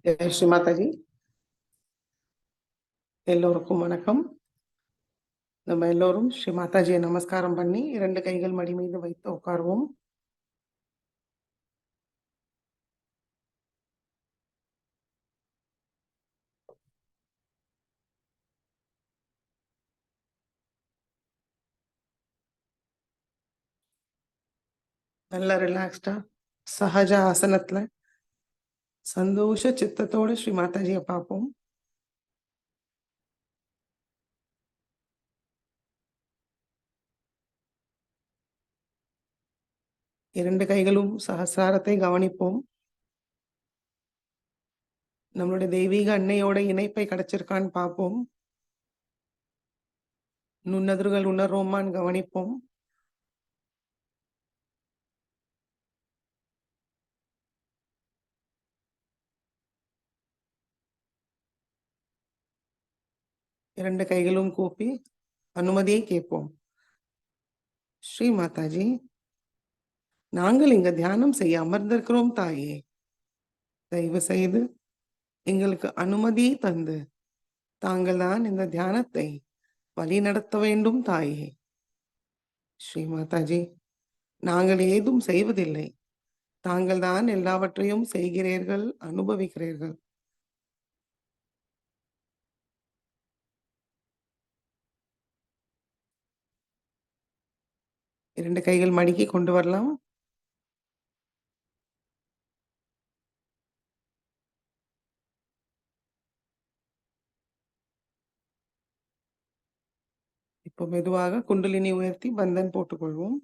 ஜெய் ஸ்ரீ மாதாஜி. எல்லோருக்கும் வணக்கம். நம்ம எல்லோரும் ஸ்ரீ மாதாஜியை நமஸ்காரம் பண்ணி 2 கைகள் மடி மீது வைத்து உட்காருவோம். நல்லா ரிலாக்ஸ்டா சஹஜ ஆசனத்துல சந்தோஷ சித்தத்தோட ஸ்ரீ மாதாஜியை பார்ப்போம். இரண்டு கைகளும் சஹஸ்ராரத்தை கவனிப்போம். நம்மளுடைய தெய்வீக அன்னையோட இணைப்பை கிடைச்சிருக்கான்னு பார்ப்போம். நுண்ணதிர்கள் உணர்வோமான்னு கவனிப்போம். இரண்டு கைகளும் கூப்பி அனுமதியை கேட்போம். ஸ்ரீ மாதாஜி, நாங்கள் இங்க தியானம் செய்ய அமர்ந்திருக்கிறோம் தாயே. தயவு செய்து எங்களுக்கு அனுமதி தந்து தாங்கள் தான் இந்த தியானத்தை வழி நடத்த வேண்டும் தாயே. ஸ்ரீ மாதாஜி, நாங்கள் ஏதும் செய்வதில்லை. தாங்கள் தான் எல்லாவற்றையும் செய்கிறீர்கள், அனுபவிக்கிறீர்கள். இரண்டு கைகள் மடக்கி கொண்டு வரலாம். இப்போ மெதுவாக குண்டலினி உயர்த்தி பந்தன் போட்டுக்கொள்வோம்.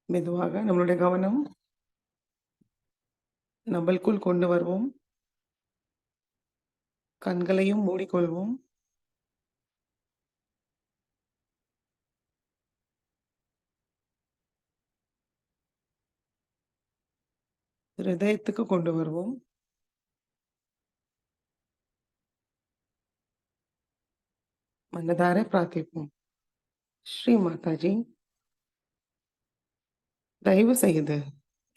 மெதுவாக நம்மளுடைய கவனம் நம்மளுக்குள் கொண்டு வருவோம். கண்களையும் மூடிக்கொள்வோம். ஹிருதயத்துக்கு கொண்டு வருவோம். மனதார பிரார்த்திப்போம். ஸ்ரீ மாதாஜி, தயவு செய்து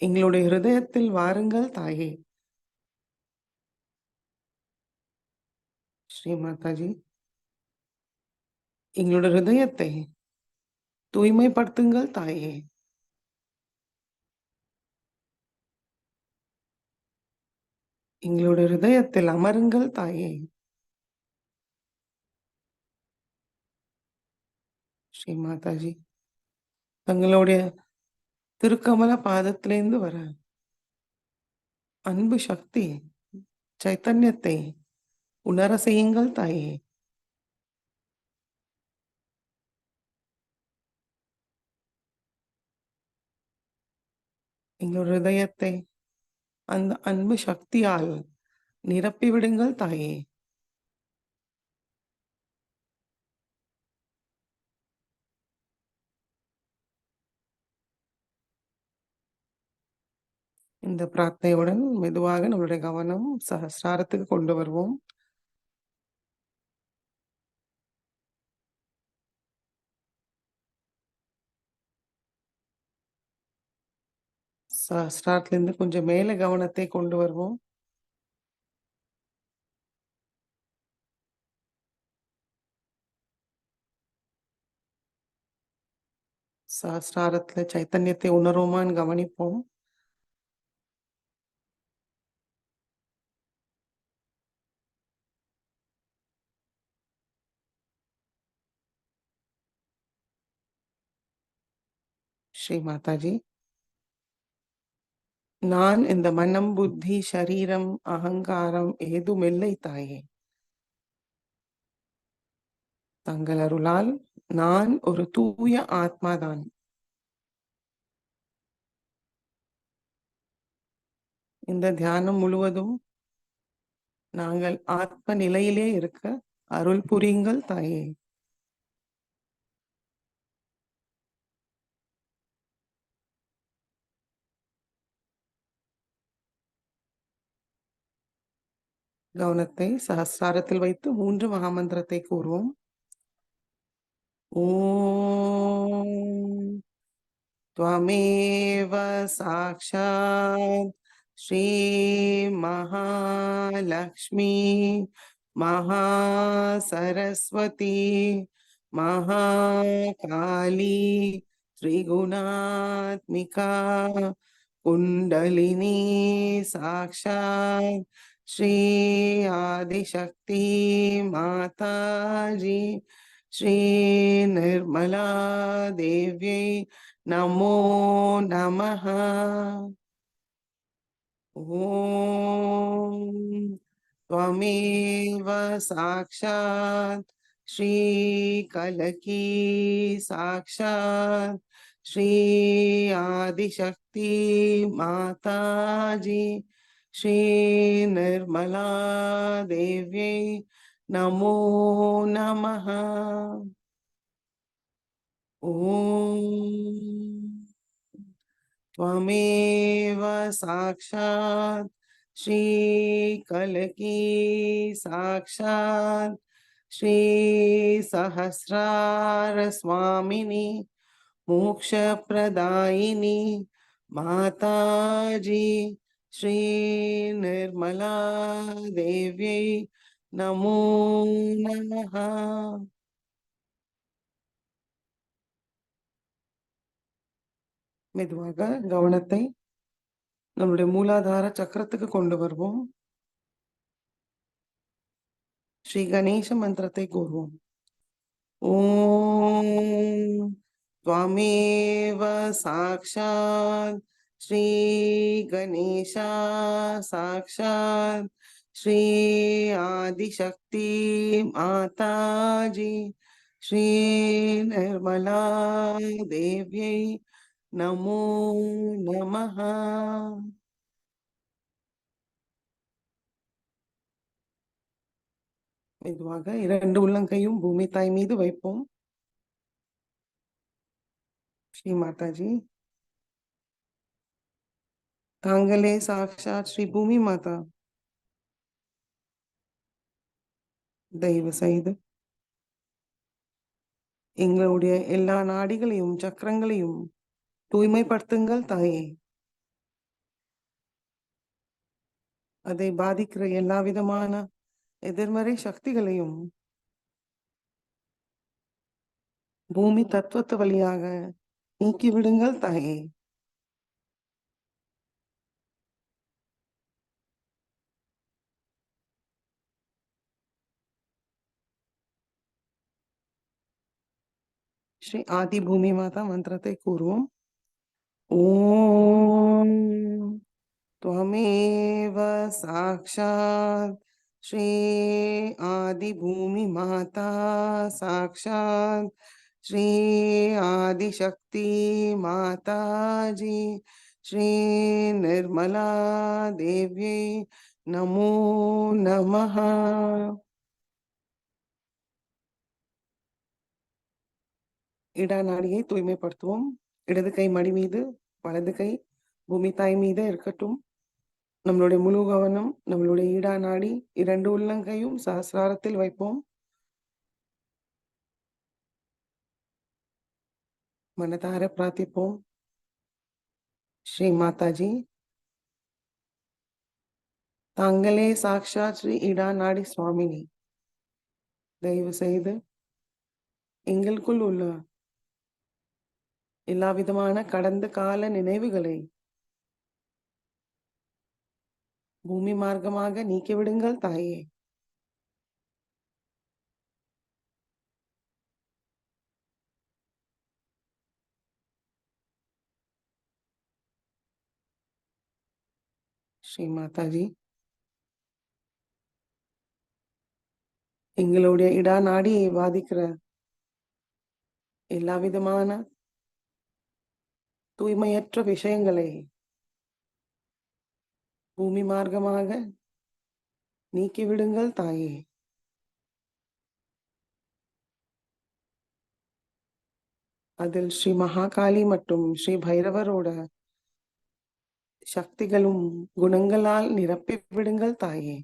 எங்களுடைய ஹிருதயத்தில் வாருங்கள் தாயே. ஸ்ரீ மாதாஜி, எங்களுடைய ஹிருதயத்தை தூய்மைப்படுத்துங்கள் தாயே. எங்களுடைய ஹிருதயத்தில் அமருங்கள் தாயே. ஸ்ரீ மாதாஜி, தங்களுடைய திருக்கமல பாதத்திலிருந்து வர அன்பு சக்தி சைத்தன்யத்தை உணர செய்யுங்கள் தாயே. எங்களுடைய ஹிருதயத்தை அந்த அன்பு சக்தியால் நிரப்பி விடுங்கள் தாயே. இந்த பிரார்த்தனையுடன் மெதுவாக நம்மளுடைய கவனம் சஹஸ்ராரத்துக்கு கொண்டு வருவோம். சஹஸ்ராரத்திலிருந்து கொஞ்சம் மேல கவனத்தை கொண்டு வருவோம். சஹஸ்ராரத்துல சைத்தன்யத்தை உணர்வோமான்னு கவனிப்போம். ஸ்ரீ மாதாஜி, நான் இந்த மனம், புத்தி, சரீரம், அகங்காரம் ஏதுமில்லை தாயே. தங்கள் அருளால் நான் ஒரு தூய ஆத்மாதான். இந்த தியானம் முழுவதும் நாங்கள் ஆத்ம நிலையிலே இருக்க அருள் புரியுங்கள் தாயே. கவனத்தை சஹஸ்ராரத்தில் வைத்து 3 மகாமந்திரத்தை கூறுவோம். ஓம் त्वमेव साक्षात् श्री महालक्ष्मी महासरस्वती महाकाली त्रिगुणात्मिका कुण्डलिनी साक्षात् श्री आदिशक्ति माताजी श्री निर्मला देव्यै नमो नमः। ॐ त्वमेव साक्षात् श्रीकलकी साक्षात् श्री आदिशक्ति माताजी श्री निर्मला देव्यै नमो नमः। ॐ त्वमेव साक्षात् श्रीकलकी साक्षात् श्री सहस्रारस्वामिनी मोक्षप्रदायिनी माताजी श्री निर्मला देव्यै नमो नमः। மெதுவாக கவனத்தை நம்முடைய மூலாதார சக்கரத்துக்கு கொண்டு வருவோம். ஸ்ரீ கணேச மந்திரத்தை கூறுவோம். ஓம் त्वमेव साक्षात् श्री गणेशा साक्षात् श्री आदिशक्ति माताजी श्री निर्मला देव्यै नमो नमः। மெதுவாக 2 உள்ளங்கையும் பூமி தாய் மீது வைப்போம். ஸ்ரீ மாதாஜி, தாங்களே சாக்ஷாத் ஸ்ரீ பூமி மாதா. தயவு செய்து எங்களுடைய எல்லா நாடிகளையும் சக்கரங்களையும் தூய்மைப்படுத்துங்கள் தாயே. அதை பாதிக்கிற எல்லா விதமான எதிர்மறை சக்திகளையும் பூமி தத்துவத்து வழியாக நீக்கிவிடுங்கள் தாயே. ஸ்ரீ ஆதி பூமி மாதா மந்திரத்தை கூறுவோம். ஓம் त्वमेव साक्षात् श्री आदि भूमि माता साक्षात् श्री आदिशक्ति माताजी श्री निर्मला देव्यै नमो नमः। இடா நாடியை தூய்மைப்படுத்துவோம். இடது கை மடி மீது, வலது கை பூமி தாய் மீது இருக்கட்டும். நம்மளுடைய முழு கவனம் நம்மளுடைய ஈடா நாடி 2 உள்ளங்கையும் சஹஸ்ராரத்தில் வைப்போம். மனதார பிரார்த்திப்போம். ஸ்ரீ மாதாஜி, தாங்களே சாக்ஷாத் ஸ்ரீ ஈடா நாடி சுவாமினி. தயவு செய்து எங்களுக்குள் உள்ள எல்லா விதமான கடந்த கால நினைவுகளை பூமி மார்க்கமாக நீக்கிவிடுங்கள் தாயே. ஸ்ரீ மாதாஜி, எங்களுடைய இடா நாடியை பாதிக்கிற எல்லா விதமான தூய்மையற்ற விஷயங்களை பூமி மார்க்கமாக நீக்கிவிடுங்கள் தாயே. அதில் ஸ்ரீ மகாகாளி மற்றும் ஸ்ரீ பைரவரோட சக்திகளும் குணங்களால் நிரப்பி விடுங்கள் தாயே.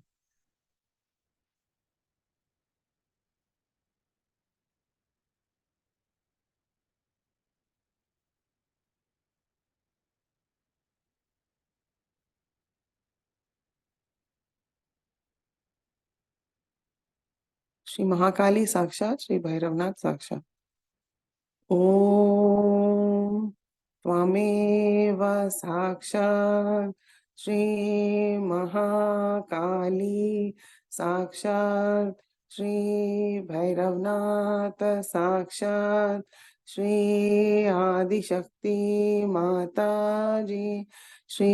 श्री महाकाली साक्षात, श्री भैरवनाथ साक्षात। ओम त्वमेव साक्षात श्री महाकाली साक्षात श्री भैरवनाथ साक्षात श्री आदिशक्ति माता जी श्री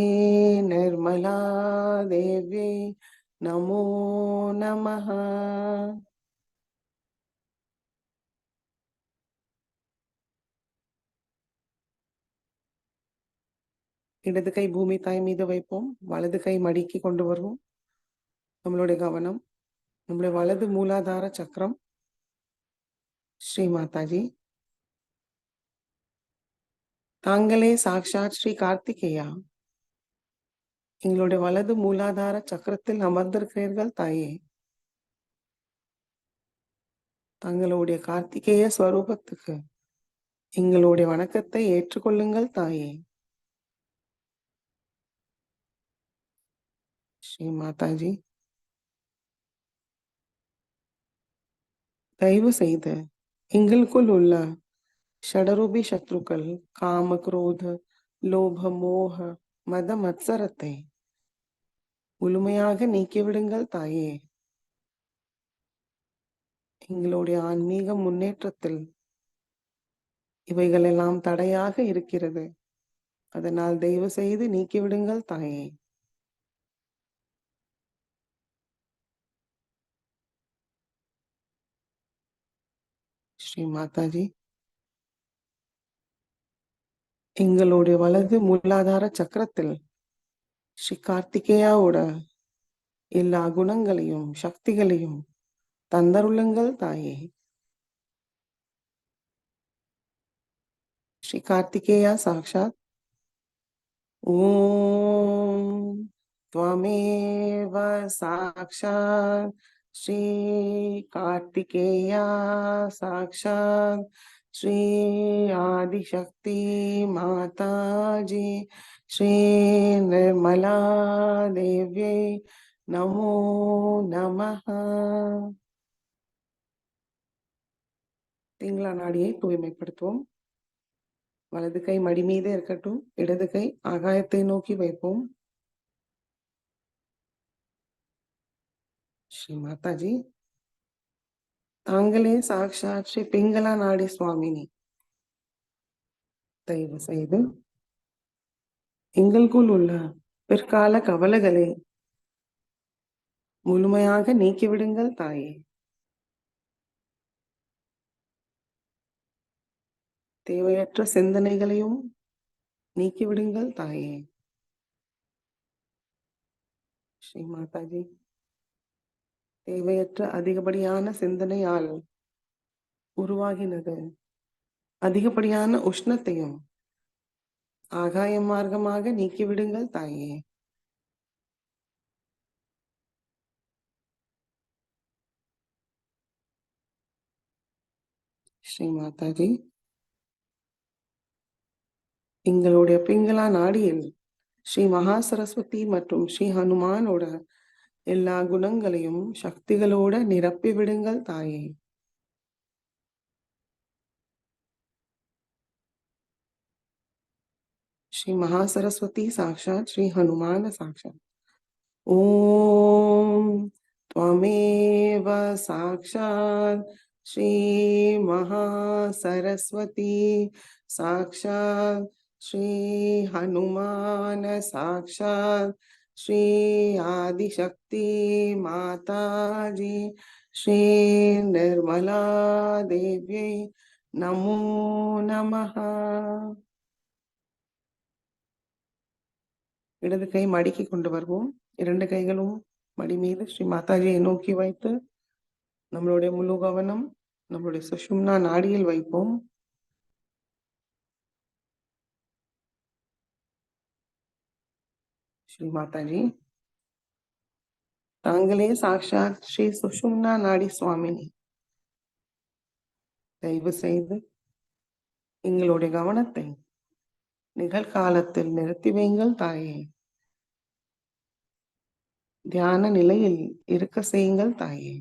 निर्मला देवी नमो नमः। இடது கை பூமி தாய் மீது வைப்போம், வலது கை மடிக்கு கொண்டு வருவோம். நம்மளுடைய கவனம் நம்மளுடைய வலது மூலாதார சக்கரம். ஸ்ரீ மாதாஜி, தாங்களே சாக்ஷாத் ஸ்ரீ கார்த்திகேயா எங்களுடைய வலது மூலாதார சக்கரத்தில் அமர்ந்திருக்கிறீர்கள் தாயே. தங்களுடைய கார்த்திகேய ஸ்வரூபத்துக்கு எங்களுடைய வணக்கத்தை ஏற்றுக்கொள்ளுங்கள் தாயே. ஸ்ரீ மாதாஜி, தயவு செய்து எங்களுக்குள் உள்ள ஷடரூபி சத்ருக்கள் காம குரோத லோப மோக மத மத்சரத்தை முழுமையாக நீக்கிவிடுங்கள் தாயே. எங்களுடைய ஆன்மீக முன்னேற்றத்தில் இவைகளெல்லாம் தடையாக இருக்கிறது. அதனால் தயவு செய்து நீக்கிவிடுங்கள் தாயே. ஸ்ரீ மாதாஜி, எங்களுடைய வலது மூலாதார சக்கரத்தில் ஸ்ரீ கார்த்திகேயாவோட எல்லா குணங்களையும் சக்திகளையும் தந்தருளுங்கள் தாயே. ஸ்ரீ கார்த்திகேயா சாக்ஷாத். ஓம் त्वमेव साक्षात् श्री कार्तिकेया साक्षात् श्री आदिशक्ति माता जी श्री निर्मला देव्यै नमो नमः। திங்களா நாடியை தூய்மைப்படுத்துவோம். வலது கை மடி மீதே இருக்கட்டும். இடது கை ஆகாயத்தை நோக்கி வைப்போம். ஸ்ரீ மாதாஜி, தாங்களே சாக்ஷாத் ஸ்ரீ பிங்களா நாடி சுவாமினி. தயவு செய்து எங்களுக்குள் உள்ள பிற்கால கவலைகளை முழுமையாக நீக்கிவிடுங்கள் தாயே. தேவையற்ற சிந்தனைகளையும் நீக்கிவிடுங்கள் தாயே. ஸ்ரீ மாதாஜி, தேவையற்ற அதிகப்படியான சிந்தனையால் உருவாகினது அதிகப்படியான உஷ்ணத்தையும் ஆகாய மார்க்கமாக நீக்கிவிடுங்கள் தாயே. ஸ்ரீ மாதாஜி, எங்களுடைய பிங்களா நாடியில் ஸ்ரீ மகா சரஸ்வதி மற்றும் ஸ்ரீ ஹனுமானோட எல்லா குணங்களையும் சக்திகளோட நிரப்பி விடுங்கள் தாயே. श्री महासरस्वती साक्षात श्री हनुमान साक्षात। ओम त्वमेव साक्षात श्री महासरस्वती साक्षात श्री हनुमान साक्षात श्री आदिशक्ति माता जी ஸ்ரீ நிர்மலா தேவியை நமோ நமஹ. இடது கை மடிக்கு கொண்டு வருவோம். 2 கைகளும் மடி மீது ஸ்ரீ மாதாஜியை நோக்கி வைத்து நம்மளுடைய முழு கவனம் நம்மளுடைய சுஷும்னா நாடியில் வைப்போம். ஸ்ரீ மாதாஜி, தாங்களே சாக்ஷாத் ஸ்ரீ சுஷும்னா நாடி சுவாமினி. தயவு செய்து எங்களுடைய கவனத்தை நிகழ்காலத்தில் நிறுத்தி வையுங்கள் தாயே. தியான நிலையில் இருக்க செய்யுங்கள் தாயே.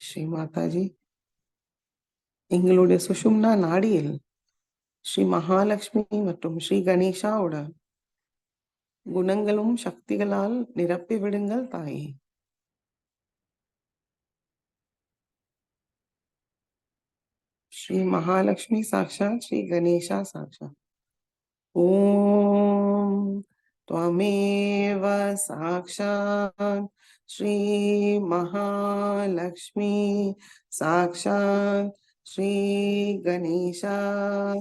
ஸ்ரீ மாதாஜி, எங்களுடைய சுஷும்னா நாடியில் ஸ்ரீ மகாலட்சுமி மற்றும் ஸ்ரீ கணேஷாவோட குணங்களும் சக்திகளால் நிரப்பி விடுங்கள் தாயே. ஸ்ரீ மகாலட்சுமி சாக்ஷாத் ஸ்ரீ கணேஷா சாக்ஷாத். ஓம் त्वमेव साक्षात् श्री महालक्ष्मी साक्षात् श्री गणेशा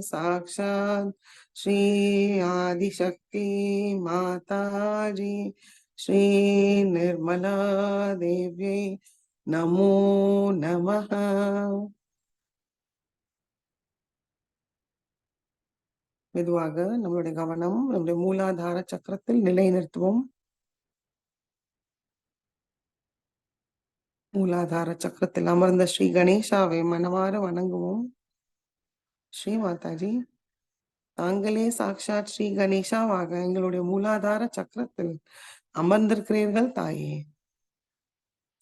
साक्षात् श्री आदिशक्ति माताजी श्री निर्मला देव्यै नमो नमः. மெதுவாக நம்மளுடைய கவனம் நம்முடைய மூலாதார சக்கரத்தில் நிலைநிறுத்துவோம். மூலாதார சக்கரத்தில் அமர்ந்த ஸ்ரீ கணேசாவை மனமாற வணங்குவோம். ஸ்ரீ மாதாஜி, தாங்களே சாக்ஷாத் ஸ்ரீ கணேசாவாக எங்களுடைய மூலாதார சக்கரத்தில் அமர்ந்திருக்கிறீர்கள் தாயே.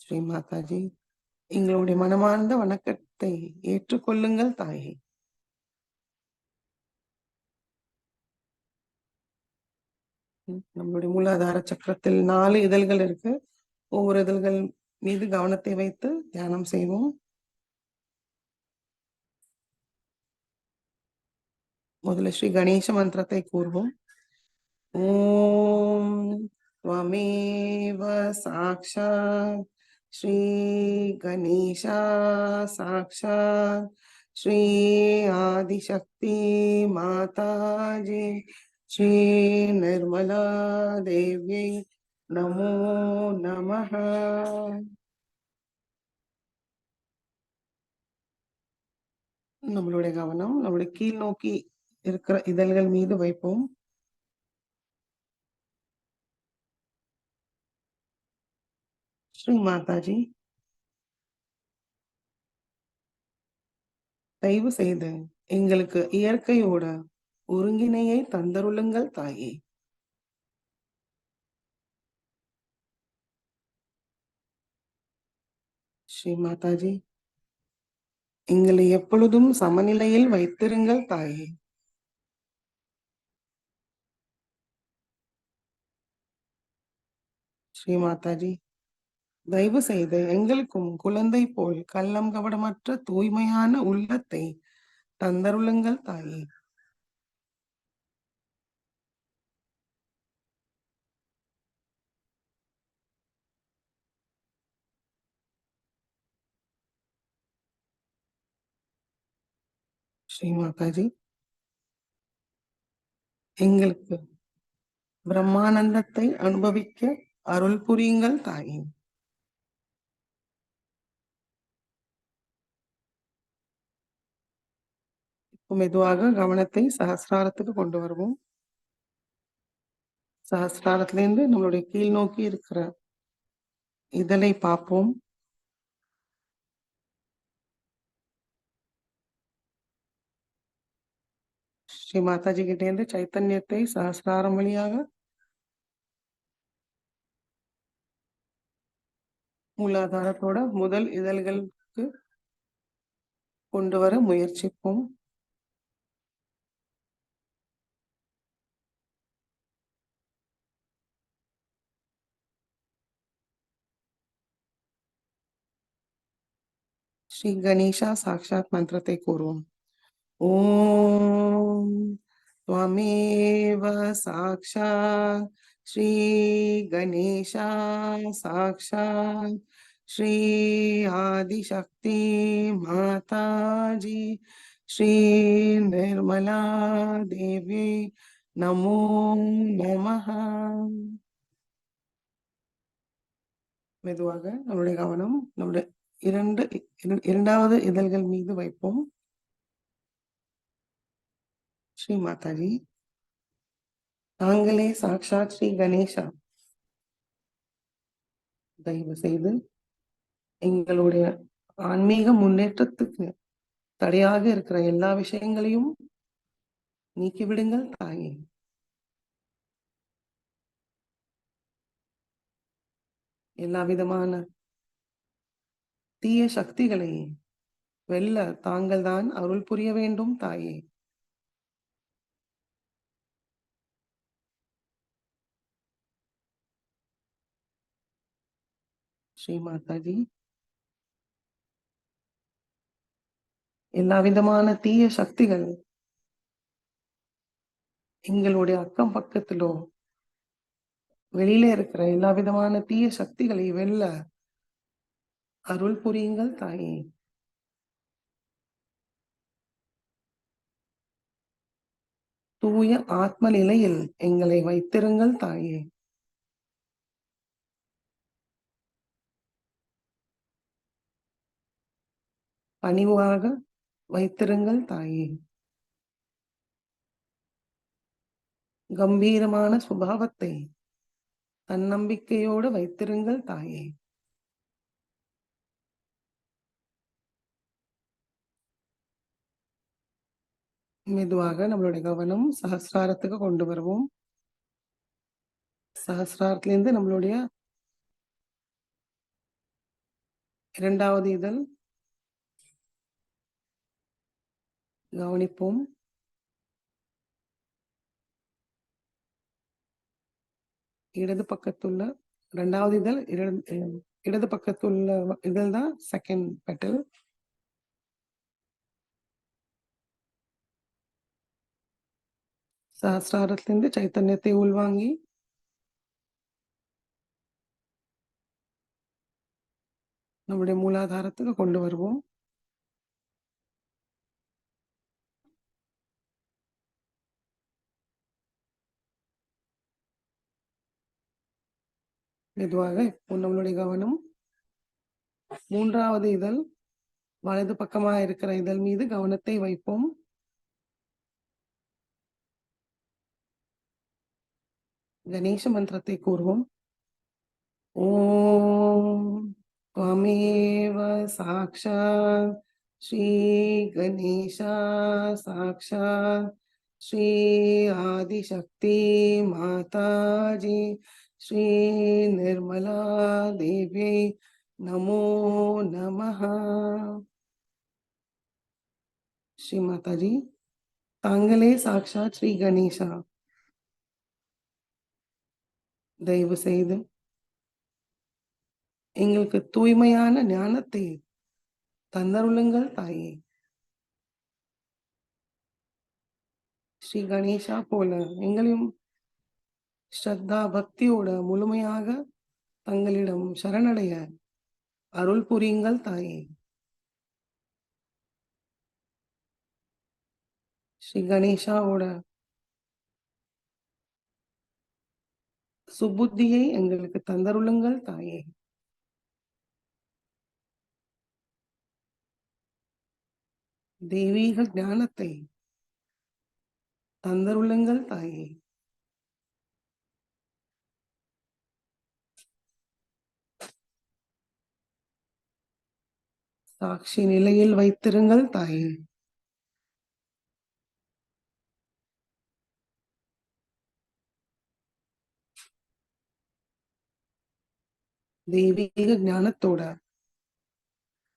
ஸ்ரீ மாதாஜி, எங்களுடைய மனமார்ந்த வணக்கத்தை ஏற்றுக்கொள்ளுங்கள் தாயே. நம்மளுடைய மூலாதார சக்கரத்தில் 4 இதழ்கள் இருக்கு. ஒவ்வொரு இதழ்கள் மீது கவனத்தை வைத்து தியானம் செய்வோம். முதல்ல ஸ்ரீ கணேச மந்திரத்தை கூறுவோம். ஓம் त्वमेव साक्षात् श्री गणेशा साक्षात् श्री आदिशक्ति माताजी श्री निर्मला देव्यै नमो नमः. நம்மளுடைய கவனம் நம்மளுடைய கீழ் நோக்கி இருக்கிற இதழ்கள் மீது வைப்போம். ஸ்ரீ மாதாஜி, தயவு செய்து எங்களுக்கு இயற்கையோட ஒருங்கிணையை தந்தருளுங்கள் தாயே. ஸ்ரீ மாதாஜி, எங்களை எப்பொழுதும் சமநிலையில் வைத்திருங்கள் தாயே. ஸ்ரீ மாதாஜி, தயவு செய்து எங்களுக்கும் குழந்தை போல் கள்ளம் கபடமற்ற தூய்மையான உள்ளத்தை தந்தருளுங்கள் தாயே. ஸ்ரீ மாதாஜி, எங்களுக்கு பிரம்மானந்தத்தை அனுபவிக்க அருள் புரியுங்கள் தாயே. மெதுவாக கவனத்தை சஹஸ்ராரத்துக்கு கொண்டு வருவோம். சஹஸ்ராரத்திலிருந்து நம்மளுடைய கீழ் நோக்கி இருக்கிற இதழை பார்ப்போம். ஸ்ரீ மாதாஜி கிட்டே இருந்து சைத்தன்யத்தை சஹஸ்ராரம் வழியாக மூலாதாரத்தோட முதல் இதழ்களுக்கு கொண்டு வர முயற்சிப்போம். ஸ்ரீ கணேஷா சாக்ஷாத் மந்திரத்தை கூறுவோம். ஓம் त्वमेव साक्षात् श्री गणेशा साक्षात् श्री आदिशक्ति माता जी श्री निर्मला देवी नमो नमः. மெதுவாக நம்முடைய கவனம் நம்முடைய இரண்டாவது இதழ்கள் மீது வைப்போம். ஸ்ரீ மாதாஜி, தாங்களே சாக்ஷாத் ஸ்ரீ கணேசா, தயவு செய்து எங்களுடைய ஆன்மீக முன்னேற்றத்துக்கு தடையாக இருக்கிற எல்லா விஷயங்களையும் நீக்கிவிடுங்கள் தாயே. எல்லா விதமான தீய சக்திகளை வெல்ல தாங்கள் தான் அருள் புரிய வேண்டும் தாயே. ஸ்ரீ மாதாஜி, எல்லா விதமான தீய சக்திகள் எங்களுடைய அக்கம் பக்கத்திலோ வெளியில இருக்கிற எல்லா விதமான தீய சக்திகளை வெல்ல அருள் புரியுங்கள் தாயே. தூய ஆத்ம நிலையில் எங்களை வைத்திருங்கள் தாயே. பணிவாக வைத்திருங்கள் தாயே. கம்பீரமான சுபாவத்தை தன்னம்பிக்கையோடு வைத்திருங்கள் தாயே. மெதுவாக நம்மளுடைய கவனம் சஹஸ்ராரத்துக்கு கொண்டு வருவோம். சஹஸ்ராரத்திலிருந்து நம்மளுடைய இரண்டாவது இதழ் கவனிப்போம். இடது பக்கத்துள்ள இரண்டாவது இதழ் இடது பக்கத்துள்ள இதழ் தான் செகண்ட் பெட்டல். சஹஸ்ராரத்திலிருந்து சைத்தன்யத்தை உள்வாங்கி நம்முடைய மூலாதாரத்துக்கு கொண்டு வருவோம். மெதுவாக இப்போ நம்மளுடைய கவனம் மூன்றாவது இதழ் வலது பக்கமாக இருக்கிற இதழ் மீது கவனத்தை வைப்போம். கணேச மந்திரத்தை கூறுவோம். ஓம் त्वमेव साक्षात् श्री गणेशा साक्षात् श्री आदिशक्ति माताजी श्री निर्मला देवी नमो नमः. श्री माताजी, தாங்களே சாக்ஷாத் ஸ்ரீ கணேசா, தயவு செய்து எங்களுக்கு தூய்மையான ஞானத்தை தந்தருளுங்கள் தாயே. ஸ்ரீ கணேசா போல எங்களையும் ஸ்ரத்தா பக்தியோட முழுமையாக தங்களிடம் சரணடைய அருள் புரியுங்கள் தாயே. ஸ்ரீ கணேசாவோட சுபுத்தியை எங்களுக்கு தந்தருளுங்கள் தாயே. தெய்வீக ஞானத்தை தந்தருளுங்கள் தாயே. சாட்சி நிலையில் வைத்திருங்கள் தாயே. தெய்வீக ஞானத்தோட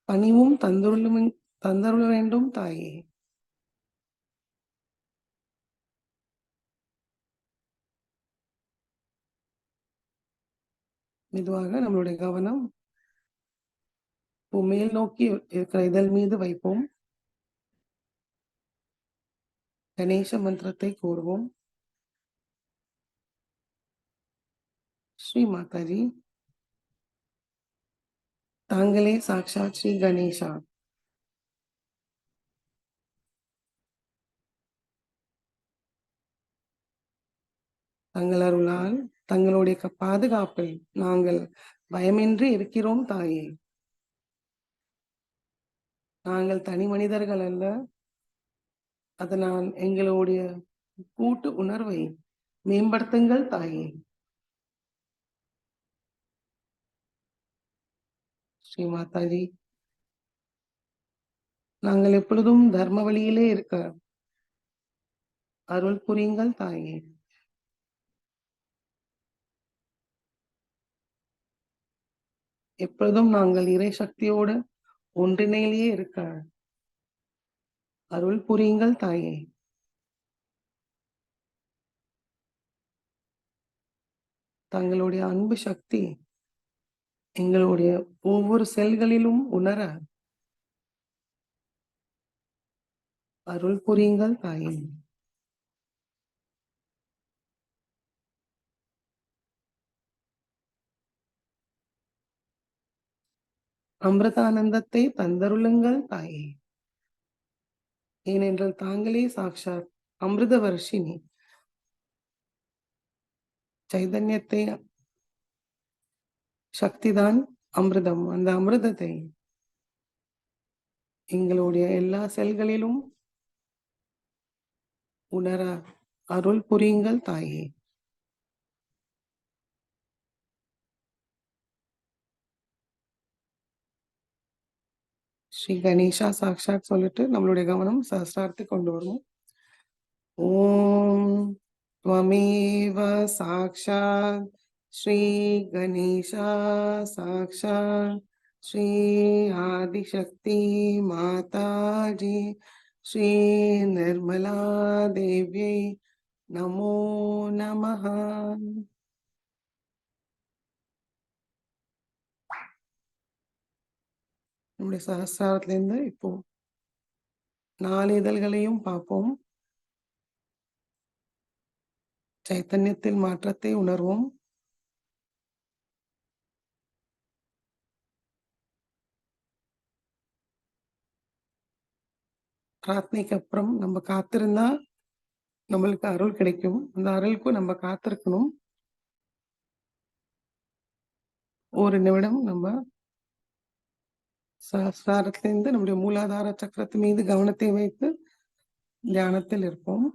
பணிவும் தந்தருள வேண்டும் தாயே. மெதுவாக நம்மளுடைய கவனம் மேல் நோக்கி இருக்கிற இதழ் மீது வைப்போம். கணேச மந்திரத்தை கூறுவோம். ஸ்ரீ மாதாஜி, தாங்களே சாக்ஷாத் ஸ்ரீ கணேஷா. தங்கள் அருளால் தங்களுடைய பாதுகாப்பில் நாங்கள் பயமின்றி இருக்கிறோம் தாயே. நாங்கள் தனி மனிதர்கள் அல்ல, அதனால் எங்களுடைய கூட்டு உணர்வை மேம்படுத்துங்கள் தாயே. ஸ்ரீ மாதாஜி, நாங்கள் எப்பொழுதும் தர்ம வழியிலே இருக்க அருள் புரியுங்கள் தாயே. எப்பொழுதும் நாங்கள் இறை சக்தியோடு ஒன்றிணையிலேயே இருக்க அருள் புரியுங்கள் தாயே. தங்களுடைய அன்பு சக்தி எங்களுடைய ஒவ்வொரு செல்களிலும் உணர அருள் புரியுங்கள் தாயே. அமிர்தானந்தத்தை தந்தருளுங்கள் தாயே. ஏனென்றால் தாங்களே சாக்ஷாத் அமிர்த வர்ஷினி. சைதன்யத்தை சக்திதான் அமிர்தம். அந்த அமிர்தத்தை எங்களுடைய எல்லா செல்களிலும் உணர அருள் புரியுங்கள் தாயே. ஸ்ரீ கணேஷா சாக்ஷாத் சொல்லிட்டு நம்மளுடைய கவனம் சஹஸ்ரார்த்தி கொண்டு வருவோம். ஓம் त्वमेव साक्षात् श्री गणेशा साक्षात् श्री आदिशक्ति माताजी श्री निर्मला देव्यै नमो नमः. நம்முடைய சஹஸ்ராரத்திலிருந்து இப்போ 4 இதழ்களையும் பார்ப்போம். சைத்தன்யத்தில் மாற்றத்தை உணர்வோம். பிரார்த்தனைக்கு அப்புறம் நம்ம காத்திருந்தா நம்மளுக்கு அருள் கிடைக்கும். அந்த அருளுக்கு நம்ம காத்திருக்கணும். ஒரு நிமிடம் நம்ம சஹஸ்ராரத்திலிருந்து நம்முடைய மூலாதார சக்கரத்து மீது கவனத்தை வைத்து தியானத்தில் இருப்போம்.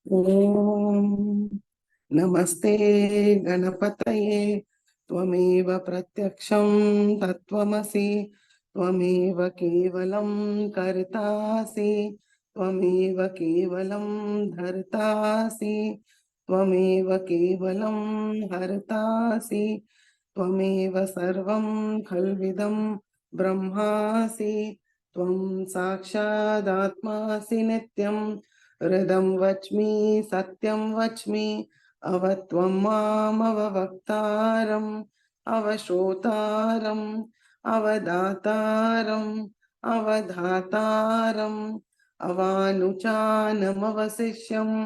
ஓம் நமஸ்தே கணபதயே त्वमेव प्रत्यक्षं तत्त्वमसि त्वमेव केवलं कर्तासि त्वमेव केवलं धर्तासि त्वमेव केवलं हर्तासि त्वमेव सर्वं खल्विदं ब्रह्मासि त्वं साक्षादात्मासि नित्यं हृदं वच्मि सत्यं वच्मि अवत्वं मामवक्तारम् अवश्रोतारम् अवदातारम् अवधातारम् अवानुचानमवशिष्यम्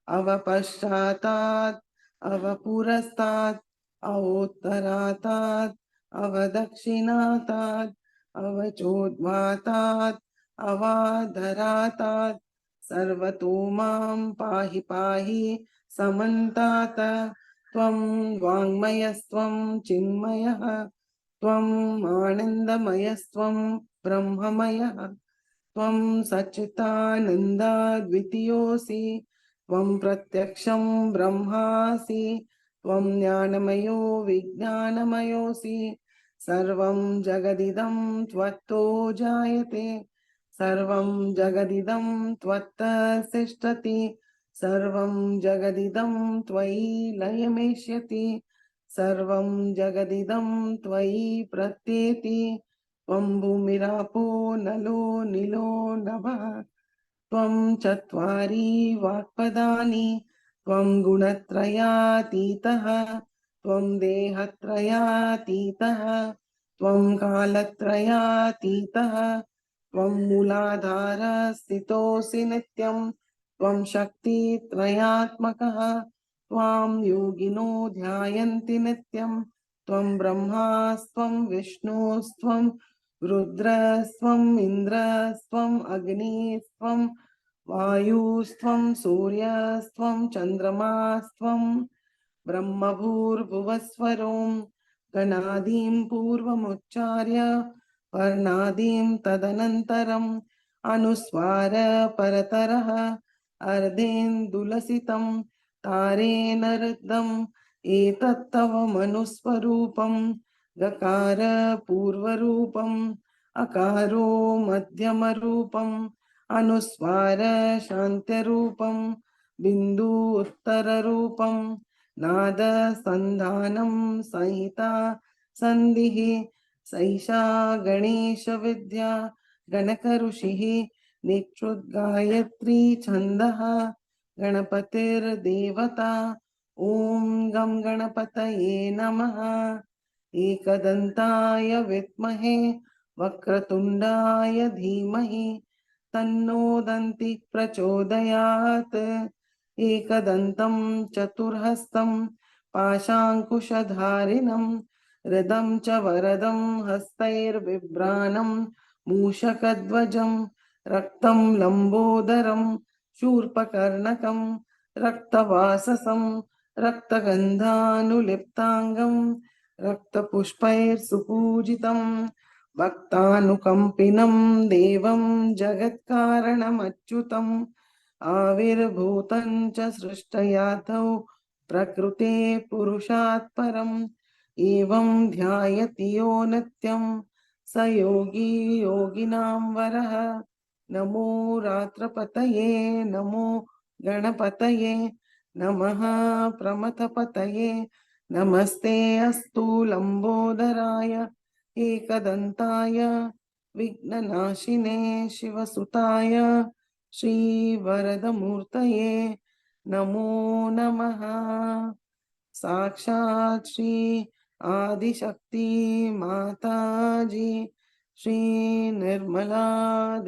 अवपश्चातात् अवपुरस्तात् अवोत्तरातात् अवदक्षिणातात् अवचोद्वातात् अवाधरातात् सर्वतो मां पाहि पाहि समन्तात् त्वं वाङ्मयस्त्वं चिन्मयः त्वम् आनन्दमयस्त्वं ब्रह्ममयः त्वं सच्चिदानन्दाद्वितीयोऽसि त्वं प्रत्यक्षं ब्रह्मासि त्वं ज्ञानमयो विज्ञानमयोऽसि सर्वं जगदिदं त्वत्तो जायते सर्वं जगदिदं त्वत्तः सर्वं जगदिदं त्वयि लयमेष्यति सर्वं जगदिदं त्वयि प्रत्येति त्वं भूमिरापो नलो निलो नभः त्वं चत्वारि वाक्पदानि त्वं गुणत्रयातीतः त्वं देहत्रयातीतः त्वं कालत्रयातीतः त्वं मूलाधारस्थितोऽसि नित्यं त्वं शक्तित्रयात्मकः त्वां योगिनो ध्यायन्ति नित्यं त्वं ब्रह्मास्त्वं विष्णुस्त्वं रुद्रस्त्वम् इन्द्रस्त्वम् अग्निस्त्वं वायुस्त्वं सूर्यस्त्वं चन्द्रमास्त्वं ब्रह्मभूर्भुवस्वरों गणादीं पूर्वमुच्चार्य वर्णादीं तदनन्तरम् अनुस्वार परतरः अर्धेन्दुलसितं तारेण रुद्धम् एतत्तव मनुस्वरूपं गकार पूर्वरूपम् अकारो मध्यमरूपम् अनुस्वार शान्त्यरूपम् बिन्दु उत्तररूपम् नाद संधानं संहिता संधिः सैषा गणेश विद्या गणक ऋषिः निक्षुद्गायत्री छन्दः गणपतिर्देवता ॐ गं गणपतये नमः एकदन्ताय विद्महे वक्रतुण्डाय धीमहि तन्नो दन्ति प्रचोदयात् एकदन्तं चतुर्हस्तं पाशाङ्कुशधारिणं हृदं च वरदं हस्तैर्बिभ्राणं मूषकध्वजं रक्तं लम्बोदरं शूर्पकर्णकं रक्तवाससं रक्तगन्धानुलिप्ताङ्गं रक्तपुष्पैर्सुपूजितं भक्तानुकम्पिनं देवं जगत्कारणमच्युतम् आविर्भूतं च सृष्टयातौ प्रकृते पुरुषात् परम् एवं ध्यायति यो नित्यं स योगी योगिनां वरः नमो रात्रपतये नमो गणपतये नमः प्रमथपतये नमस्ते अस्तु लम्बोदराय एकदन्ताय विघ्ननाशिने शिवसुताय श्रीवरदमूर्तये नमो नमः साक्षात् श्री आदिशक्ति माताजी श्री निर्मला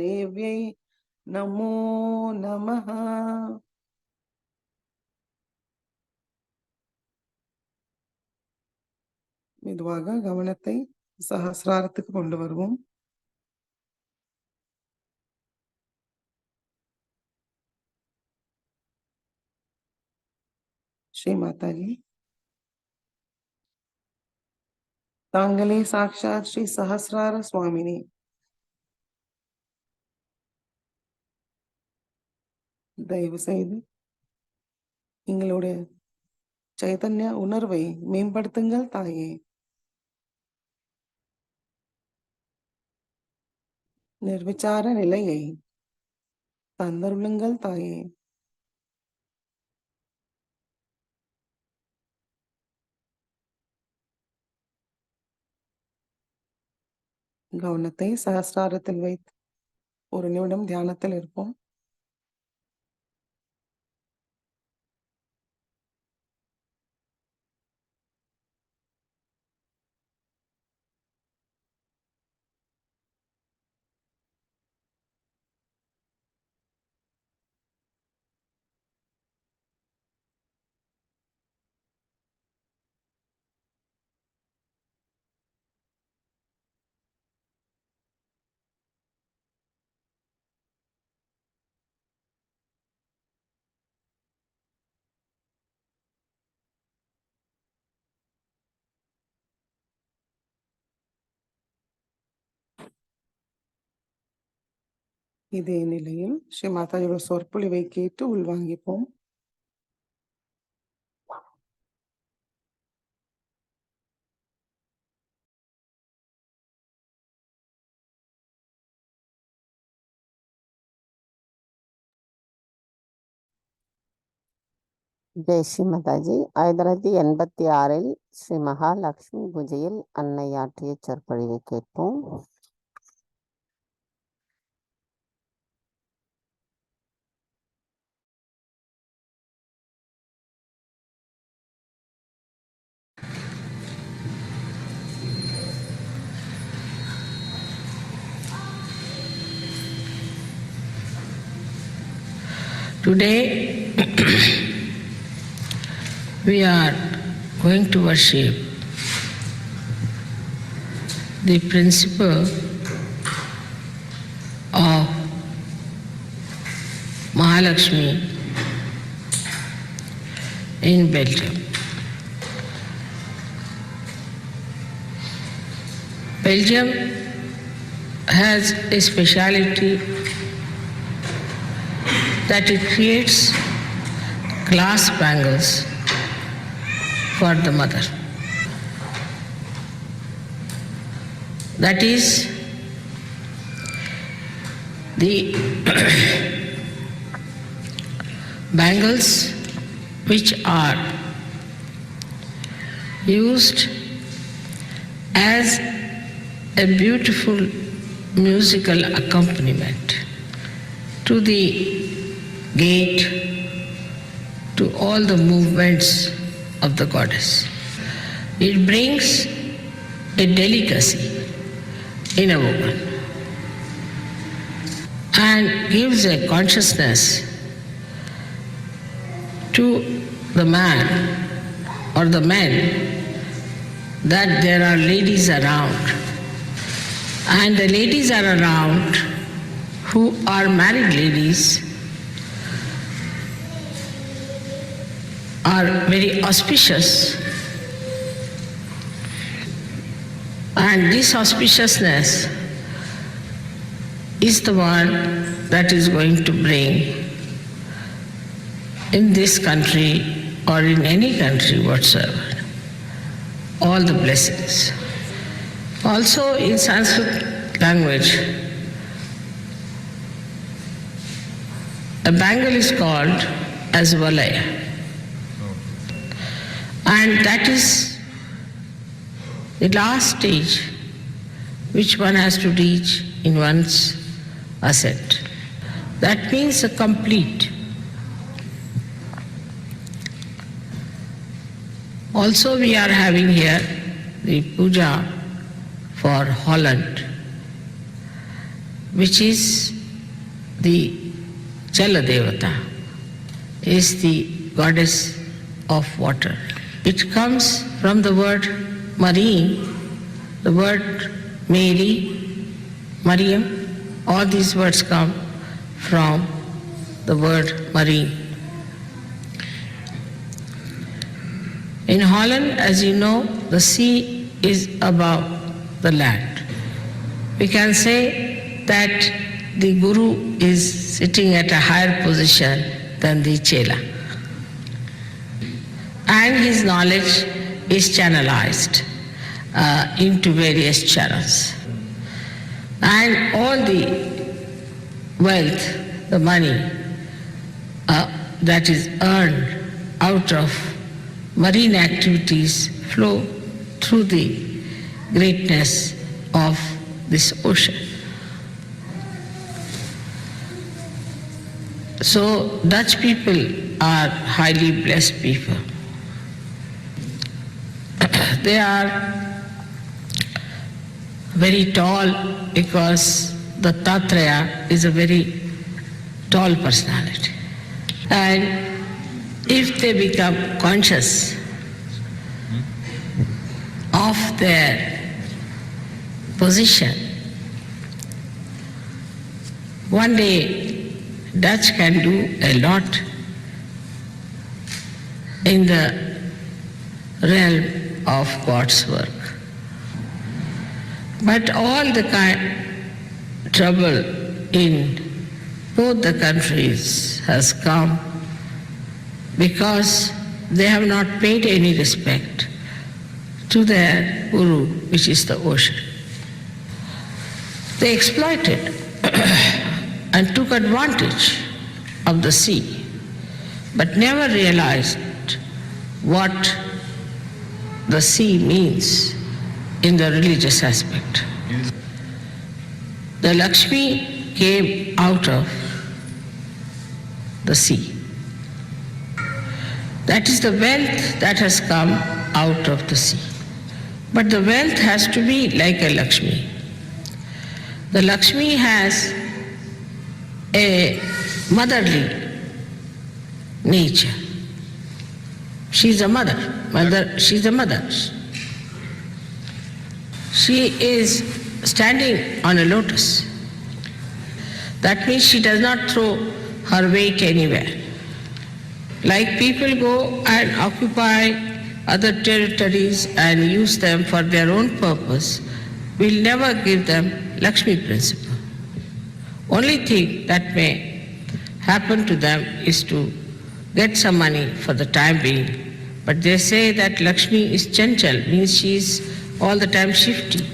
देव्यै नमो नमः மெதுவாக கவனத்தை சஹஸ்ராரத்துக்கு கொண்டு வருவோம் ஸ்ரீ மாதாஜி தாங்களே சாக்ஷாத் ஸ்ரீ சஹஸ்ரார சுவாமினி தயவு செய்து எங்களுடைய சைதன்ய உணர்வை மேம்படுத்துங்கள் தாயே நிர்விச்சார நிலையை தந்தருளுங்கள் தாயே கவனத்தை சஹஸ்ராரத்தில் வைத்து ஒரு நிமிடம் தியானத்தில் இருப்போம் இதே நிலையில் ஸ்ரீ மாதாஜியோட சொற்பொழிவை கேட்டு உள்வாங்கிப்போம். ஜெய் ஸ்ரீ மாதாஜி. 1986 ஸ்ரீ மகாலட்சுமி பூஜையில் அன்னை ஆற்றிய சொற்பொழிவை கேட்போம். Today we are going to worship the principle of Mahalakshmi in Belgium. Belgium has a speciality that it creates glass bangles for the mother. That is the bangles which are used as a beautiful musical accompaniment to the gate, to all the movements of the goddess. It brings a delicacy in a woman and gives a consciousness to the man or the men that there are ladies around, and the ladies are around who are married ladies are very auspicious, and this auspiciousness is the one that is going to bring in this country or in any country whatsoever all the blessings. Also in Sanskrit language, a bangle is called as valaya, and that is the last stage which one has to reach in one's ascent. That means a complete. Also we are having here the puja for Holland, which is the Jala Devata, is the goddess of water. It comes from the word marine, the word Mary, Mariam, all these words come from the word marine. In Holland, as you know, the sea is above the land. We can say that the Guru is sitting at a higher position than the Chela, and his knowledge is channelized into various channels. And all the wealth, the money that is earned out of marine activities flow through the greatness of this ocean. So Dutch people are highly blessed people. They are very tall because the Tatraya is a very tall personality. And if they become conscious of their position, one day Dutch can do a lot in the realm of God's work. But all the trouble in both the countries has come because they have not paid any respect to their guru, which is the ocean. They exploited and took advantage of the sea, but never realized what the sea means in the religious aspect. The Lakshmi came out of the sea. That is the wealth that has come out of the sea. But the wealth has to be like a Lakshmi. The Lakshmi has a motherly nature. She's a mother. She's a mother. She is standing on a lotus. That means she does not throw her weight anywhere. Like people go and occupy other territories and use them for their own purpose, we'll never give them Lakshmi principle. Only thing that may happen to them is to get some money for the time being. But they say that Lakshmi is chanchal, means she is all the time shifty,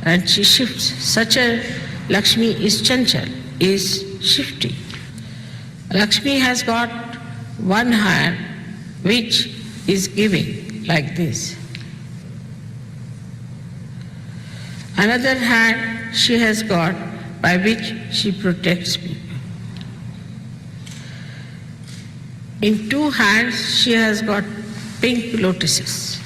and she shifts. Such a Lakshmi is chanchal, is shifty. Lakshmi has got one hand which is giving like this. Another hand she has got by which she protects people. In two hands she has got pink lotuses.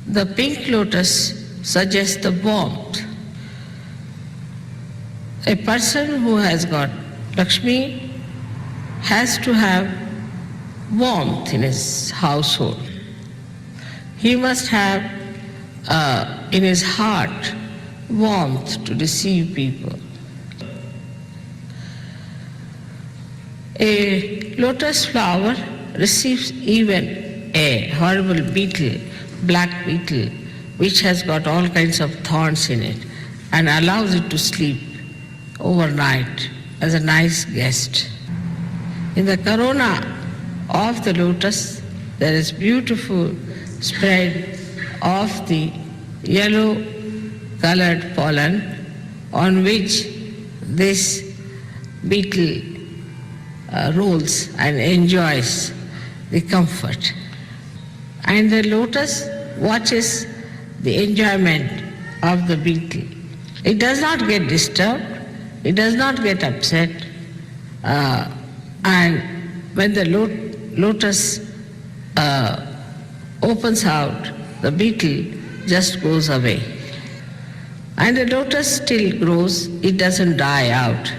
The pink lotus suggests the warmth. A person who has got Lakshmi has to have warmth in his household. He must have in his heart warmth to receive people. A lotus flower receives even a horrible beetle, black beetle, which has got all kinds of thorns in it, and allows it to sleep overnight as a nice guest. In the corona of the lotus, there is beautiful spread of the yellow colored pollen on which this beetle rolls and enjoys the comfort. And the lotus watches the enjoyment of the beetle. It does not get disturbed, it does not get upset, and when the lotus opens out, the beetle just goes away. And the lotus still grows, it doesn't die out.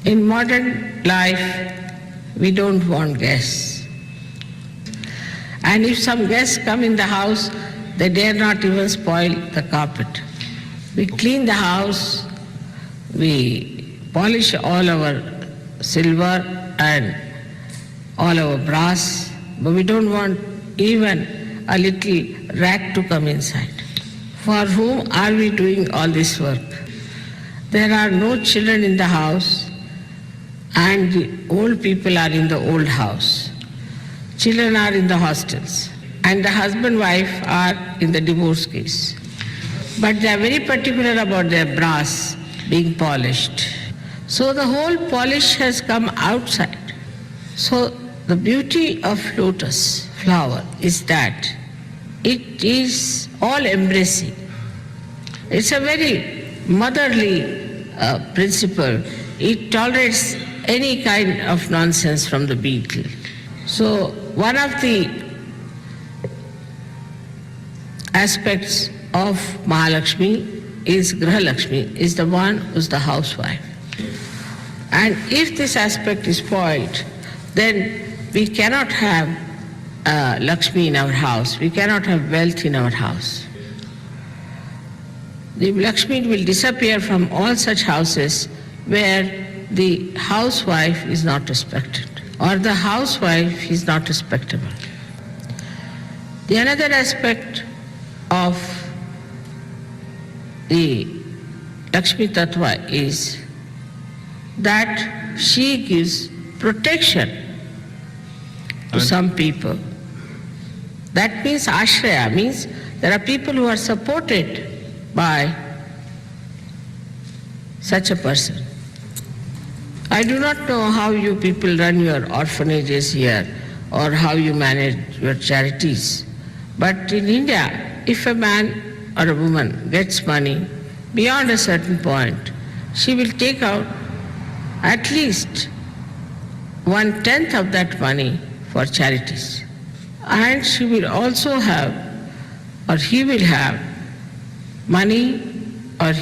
In modern life, we don't want guests. And if some guests come in the house, they dare not even spoil the carpet. We clean the house, we polish all our silver and all our brass, but we don't want even a little rat to come inside. For whom are we doing all this work? There are no children in the house, and the old people are in the old house. Children are in the hostels, and the husband wife are in the divorce case. But they are very particular about their brass being polished. So the whole polish has come outside. So the beauty of lotus flower is that it is all embracing. It's a very motherly principle. It tolerates any kind of nonsense from the beetle. So one of the aspects of Mahalakshmi is Grahalakshmi, is the one who's the housewife. And if this aspect is spoiled, then we cannot have Lakshmi in our house, we cannot have wealth in our house. The Lakshmi will disappear from all such houses where the housewife is not respected, or the housewife is not respectable. The another aspect of the Lakshmi Tattva is that she gives protection to some people. That means ashraya, means there are people who are supported by such a person. I do not know how you people run your orphanages here or how you manage your charities. But in India, if a man or a woman gets money beyond a certain point, she will take out at least 1/10 of that money for charities. And she will also have, or he will have, money or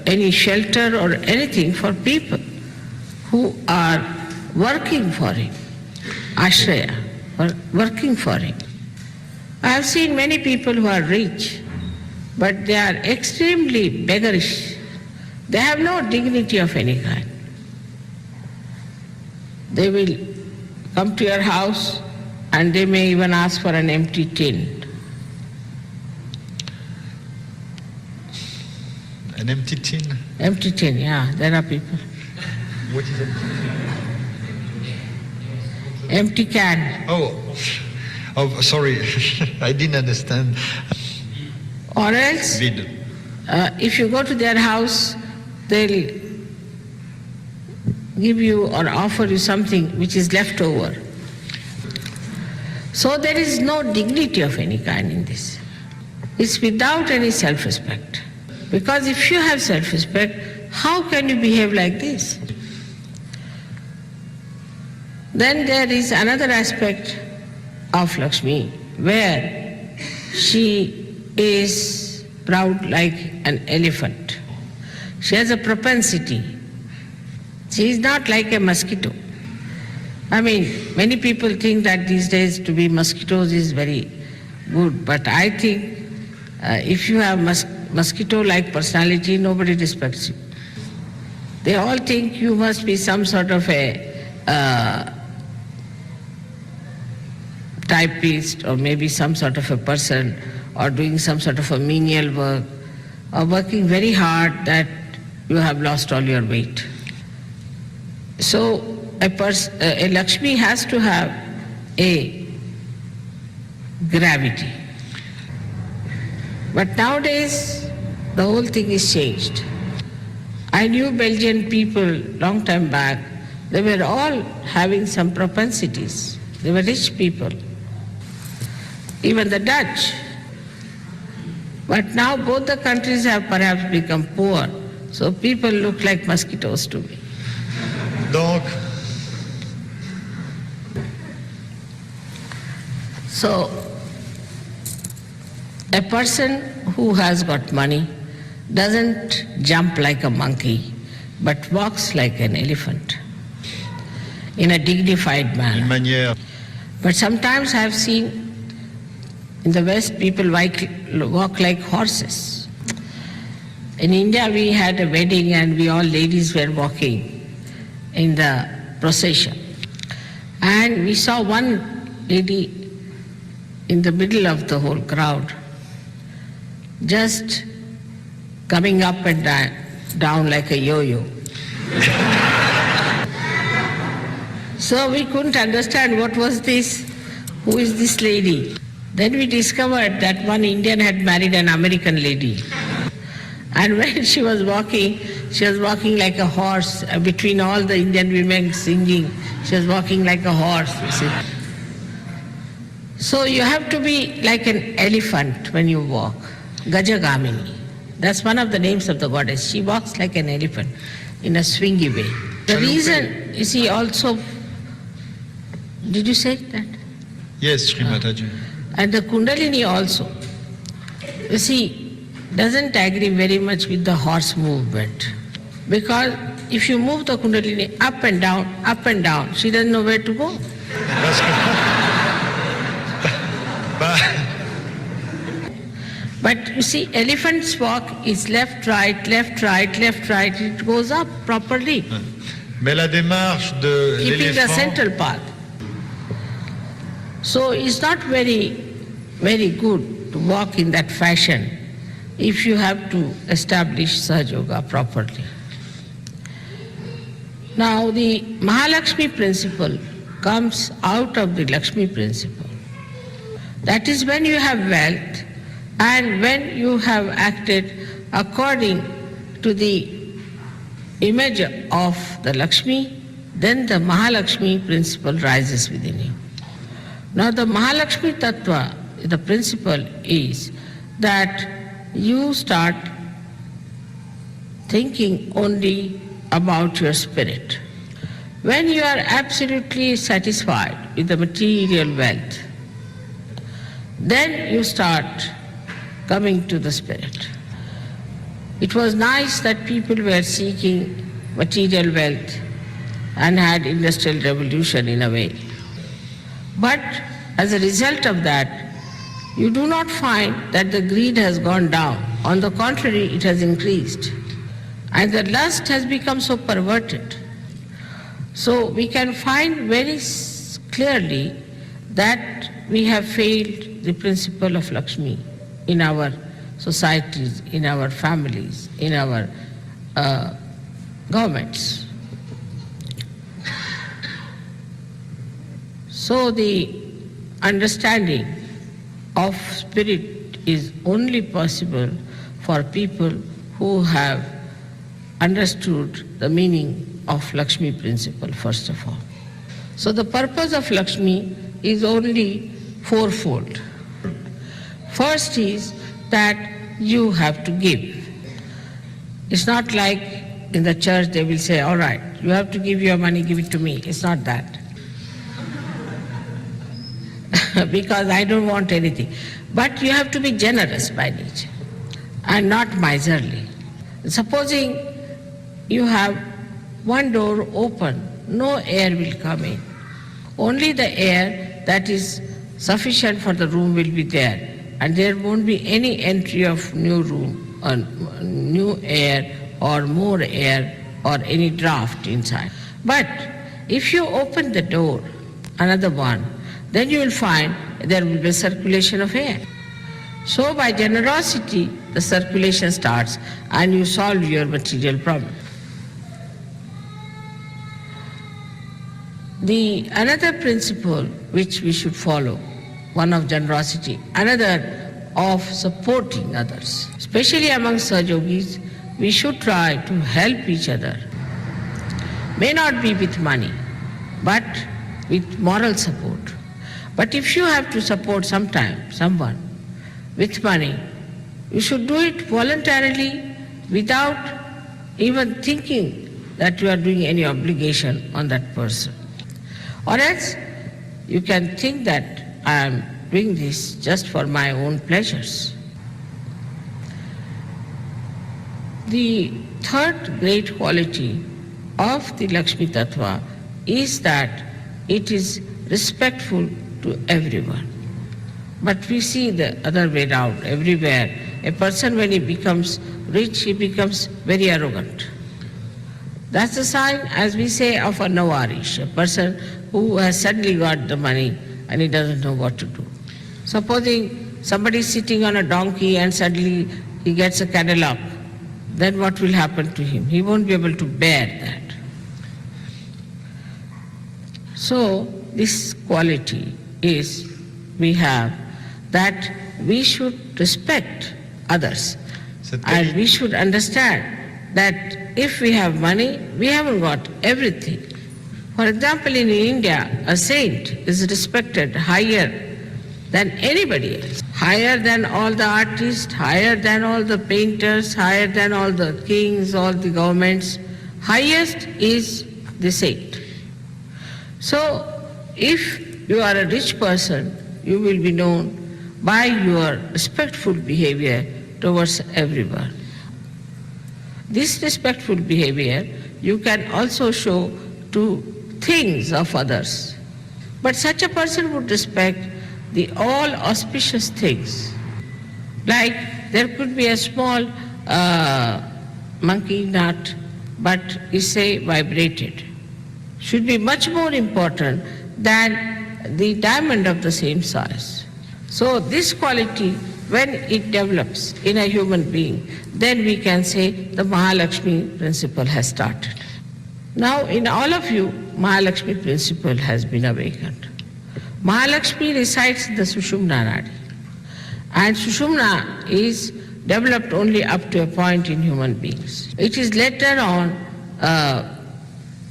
any shelter or anything for people who are working for him, ashraya, or working for him. I have seen many people who are rich, but they are extremely beggarish. They have no dignity of any kind. They will come to your house and they may even ask for an empty tin. An empty tin? Empty tin, yeah, there are people. What is it? Empty can. Oh, sorry, I didn't understand. Or else, Vide. if you go to their house, they'll give you or offer you something which is left over. So there is no dignity of any kind in this. It's without any self-respect. Because if you have self-respect, how can you behave like this? Then there is another aspect of Lakshmi where she is proud like an elephant. She has a propensity. She is not like a mosquito. I mean, many people think that these days to be mosquitoes is very good, but I think if you have mosquito-like personality, nobody respects you. They all think you must be some sort of a typist or maybe some sort of a person or doing some sort of a menial work or working very hard that you have lost all your weight. So a Lakshmi has to have a gravity. But nowadays, the whole thing is changed. I knew Belgian people long time back. They were all having some propensities. They were rich people. Even the Dutch. But now both the countries have perhaps become poor. So people look like mosquitoes to me. Donc, so a person who has got money doesn't jump like a monkey, but walks like an elephant in a dignified manner. une manière. But sometimes I have seen in the West people walk like horses. In India we had a wedding and we all ladies were walking in the procession. And we saw one lady in the middle of the whole crowd, just coming up and down like a yo-yo. So we couldn't understand what was this, who is this lady. Then we discovered that one Indian had married an American lady. And when she was walking like a horse between all the Indian women singing. She was walking like a horse, you see. So you have to be like an elephant when you walk. Gajagamini. That's one of the names of the goddess. She walks like an elephant in a swingy way. The reason, you see, also, did you say that? Yes, Sri Mataji. And the Kundalini also, you see, doesn't agree very much with the horse movement. Because if you move the Kundalini up and down, she doesn't know where to go. But you see, elephant's walk is left, right, left, right, left, right. It goes up properly. Mais la démarche de keeping the l'éléphant, central path. So it's not very, very good to walk in that fashion if you have to establish Sahaja Yoga properly. Now the Mahalakshmi principle comes out of the Lakshmi principle. That is, when you have wealth and when you have acted according to the image of the Lakshmi, then the Mahalakshmi principle rises within you. Now the Mahalakshmi Tattva, the principle is that you start thinking only about your spirit. When you are absolutely satisfied with the material wealth, then you start coming to the spirit. It was nice that people were seeking material wealth and had industrial revolution in a way. But as a result of that, you do not find that the greed has gone down. On the contrary, it has increased. And the lust has become so perverted. So we can find very clearly that we have failed the principle of Lakshmi in our societies, in our families, in our governments. So the understanding of spirit is only possible for people who have understood the meaning of Lakshmi principle, first of all. So the purpose of Lakshmi is only fourfold. First is that you have to give. It's not like in the church they will say, all right, you have to give your money, give it to me. It's not that. Because I don't want anything. But you have to be generous by nature and not miserly. Supposing you have one door open, no air will come in. Only the air that is sufficient for the room will be there, and there won't be any entry of new room, or new air or more air or any draft inside. But if you open the door, another one, then you will find there will be circulation of air. So by generosity, the circulation starts and you solve your material problem. The another principle which we should follow, one of generosity, another of supporting others. Especially among Sahajogis, we should try to help each other. May not be with money, but with moral support. But if you have to support someone with money, you should do it voluntarily without even thinking that you are doing any obligation on that person. Or else you can think that I am doing this just for my own pleasures. The third great quality of the Lakshmi Tattva is that it is respectful to everyone. But we see the other way around everywhere. A person, when he becomes rich, he becomes very arrogant. That's the sign, as we say, of a nawarish, a person who has suddenly got the money and he doesn't know what to do. Supposing somebody is sitting on a donkey and suddenly he gets a Cadillac, then what will happen to him? He won't be able to bear that. So this quality is we have that we should respect others and we should understand that if we have money, we haven't got everything. For example, in India, a saint is respected higher than anybody else, higher than all the artists, higher than all the painters, higher than all the kings, all the governments. Highest is the saint. So, if you are a rich person, you will be known by your respectful behavior towards everyone. This respectful behavior you can also show to things of others. But such a person would respect the all auspicious things. Like there could be a small monkey nut, but is say vibrated. Should be much more important than the diamond of the same size. So this quality, when it develops in a human being, then we can say the Mahalakshmi principle has started. Now in all of you, Mahalakshmi principle has been awakened. Mahalakshmi resides in the Sushumna Nadi. And Sushumna is developed only up to a point in human beings. It is later on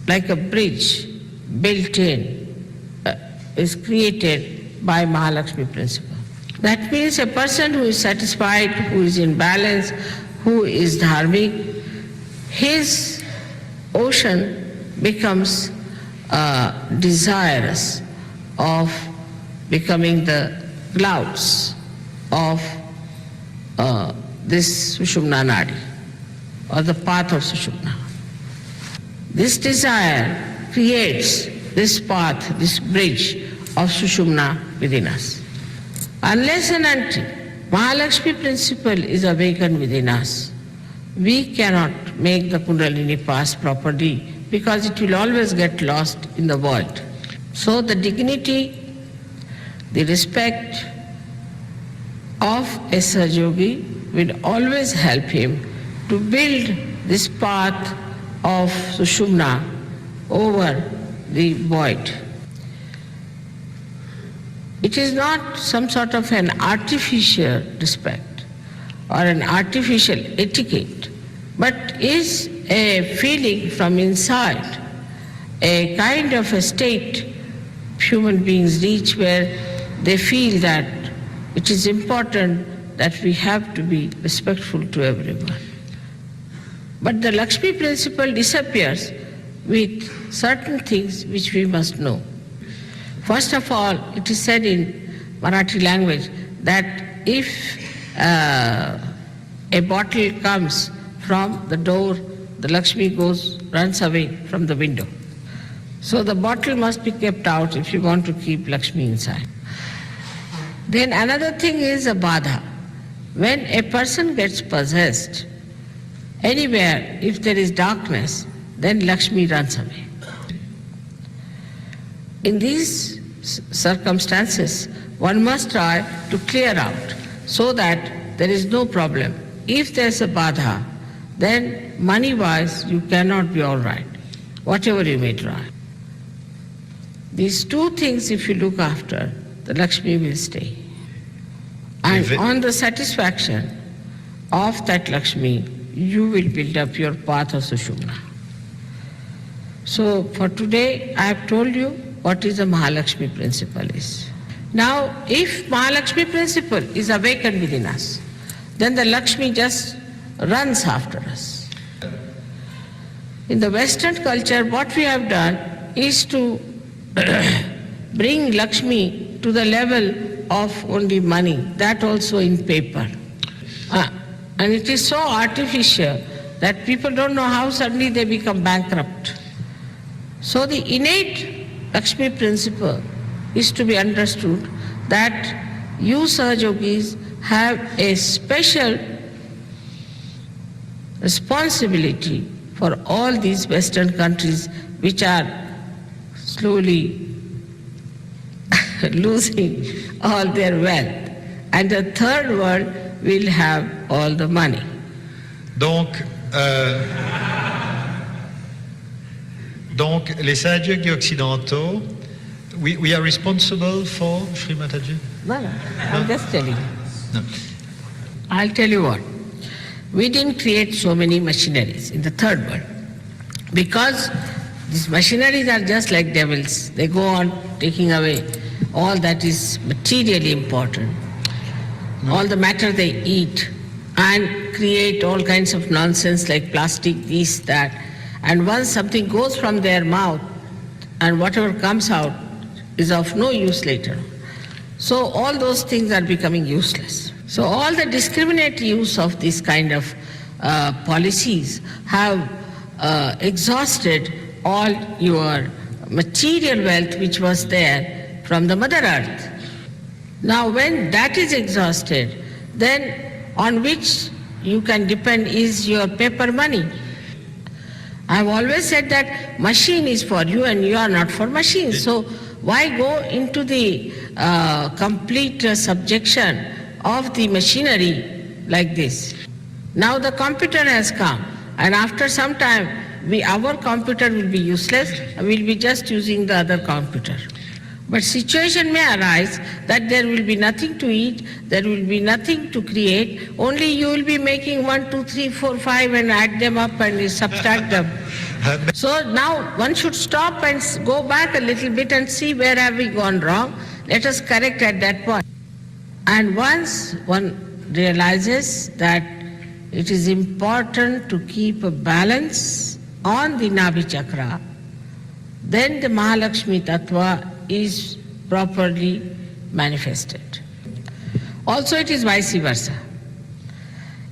like a bridge built in, is created by Mahalakshmi principle. That means a person who is satisfied, who is in balance, who is dharmic, his ocean becomes desirous of becoming the clouds of this Sushumna Nadi, or the path of Sushumna. This desire creates this path, this bridge of Sushumna within us. Unless and until Mahalakshmi principle is awakened within us, we cannot make the Kundalini pass properly, because it will always get lost in the world. So the dignity, the respect of a Sahaja will always help him to build this path of Sushumna over the void. It is not some sort of an artificial respect or an artificial etiquette, but is a feeling from inside, a kind of a state human beings reach where they feel that it is important that we have to be respectful to everyone. But the Lakshmi principle disappears with certain things which we must know. First of all, it is said in Marathi language that if a bottle comes from the door, the Lakshmi runs away from the window. So the bottle must be kept out if you want to keep Lakshmi inside. Then another thing is a badha. When a person gets possessed, anywhere if there is darkness, then Lakshmi runs away. In these circumstances, one must try to clear out so that there is no problem. If there is a badha, then money-wise you cannot be all right, whatever you may try. These two things if you look after, the Lakshmi will stay. And on the satisfaction of that Lakshmi, you will build up your path of Sushumna. So for today, I have told you what is the Mahalakshmi principle is. Now, if Mahalakshmi principle is awakened within us, then the Lakshmi just runs after us. In the Western culture, what we have done is to bring Lakshmi to the level of only money, that also in paper. And it is so artificial that people don't know how suddenly they become bankrupt. So the innate Lakshmi principle is to be understood that you Sahajogis have a special responsibility for all these Western countries which are slowly losing all their wealth. And the third world will have all the money. Donc les Sahajya occidentaux, we are responsible for Srimataji? No, I'm just telling you. No. I'll tell you what. We didn't create so many machineries in the third world because these machineries are just like devils. They go on taking away all that is materially important, all the matter they eat, and create all kinds of nonsense like plastic, this, that. And once something goes from their mouth, and whatever comes out is of no use later. So all those things are becoming useless. So all the discriminate use of this kind of policies have exhausted all your material wealth which was there from the Mother Earth. Now when that is exhausted, then on which you can depend is your paper money. I have always said that machine is for you and you are not for machine. So why go into the complete subjection of the machinery like this? Now the computer has come, and after some time our computer will be useless, we'll be just using the other computer. But situation may arise that there will be nothing to eat, there will be nothing to create, only you will be making 1, 2, 3, 4, 5 and add them up and subtract them. So now one should stop and go back a little bit and see where have we gone wrong. Let us correct at that point. And once one realizes that it is important to keep a balance on the Nabi Chakra, then the Mahalakshmi Tattva is properly manifested. Also it is vice versa.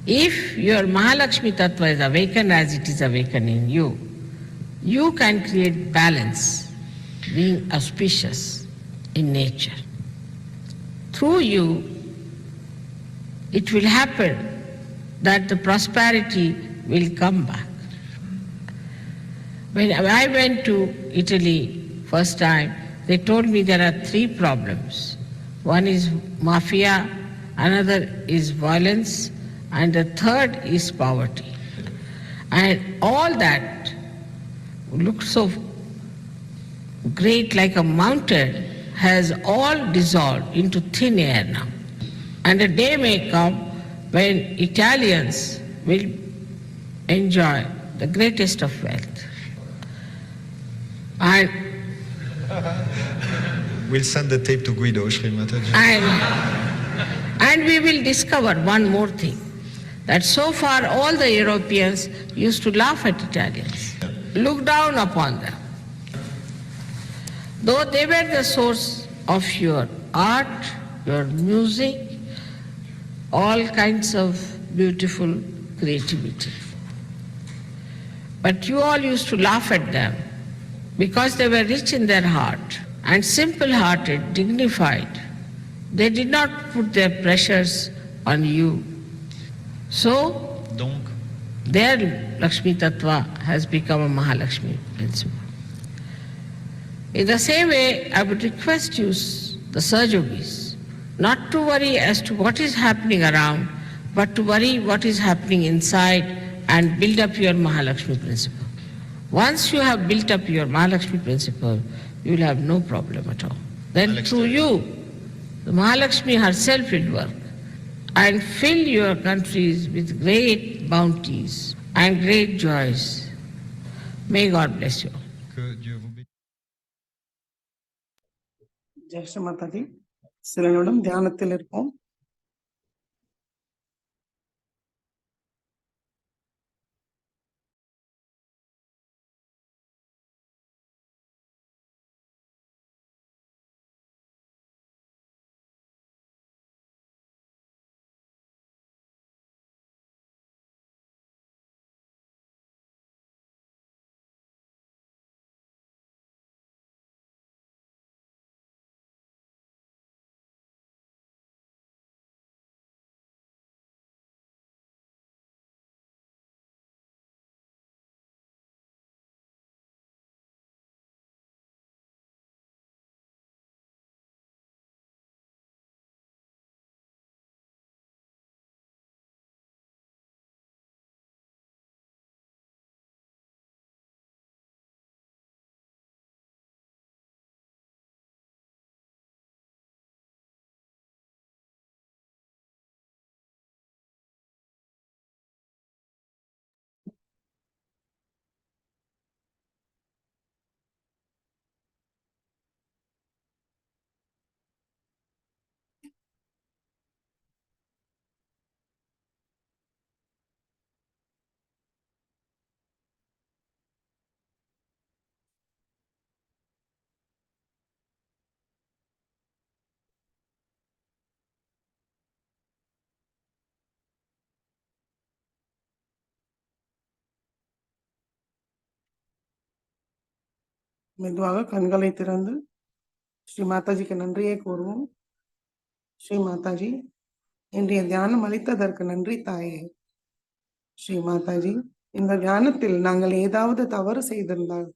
If your Mahalakshmi Tattva is awakened as it is awakened in you, you can create balance, being auspicious in nature. Through you, it will happen that the prosperity will come back. When I went to Italy first time, they told me there are 3 problems. One is mafia, another is violence, and the third is poverty. And all that looks so great like a mountain has all dissolved into thin air now. And a day may come when Italians will enjoy the greatest of wealth. And We'll send the tape to Guido, Sri Mataji. And we will discover one more thing, that so far all the Europeans used to laugh at Italians, look down upon them. Though they were the source of your art, your music, all kinds of beautiful creativity. But you all used to laugh at them because they were rich in their heart and simple-hearted, dignified. They did not put their pressures on you. So, their Lakshmi Tattva has become a Mahalakshmi principle. In the same way, I would request you, the Sahajogis, not to worry as to what is happening around, but to worry what is happening inside and build up your Mahalakshmi principle. Once you have built up your Mahalakshmi principle, you will have no problem at all. Then through you, the Mahalakshmi herself will work and fill your countries with great bounties and great joys. May God bless you. Jai Sri Mataji. சில நிமிடம் தியானத்தில் இருப்போம். மெதுவாக கண்களை திறந்து ஸ்ரீ மாதாஜிக்கு நன்றியை கூறுவோம். ஸ்ரீ மாதாஜி, இன்றைய தியானம் அளித்ததற்கு நன்றி தாயே. ஸ்ரீ மாதாஜி, இந்த தியானத்தில் நாங்கள் ஏதாவது தவறு செய்திருந்தால்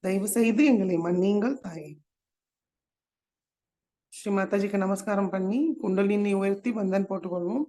தயவு செய்து எங்களை மன்னியுங்கள் தாயே. ஸ்ரீ மாதாஜிக்கு நமஸ்காரம் பண்ணி குண்டலினி உயர்த்தி பந்தன் போட்டுக்கொள்வோம்.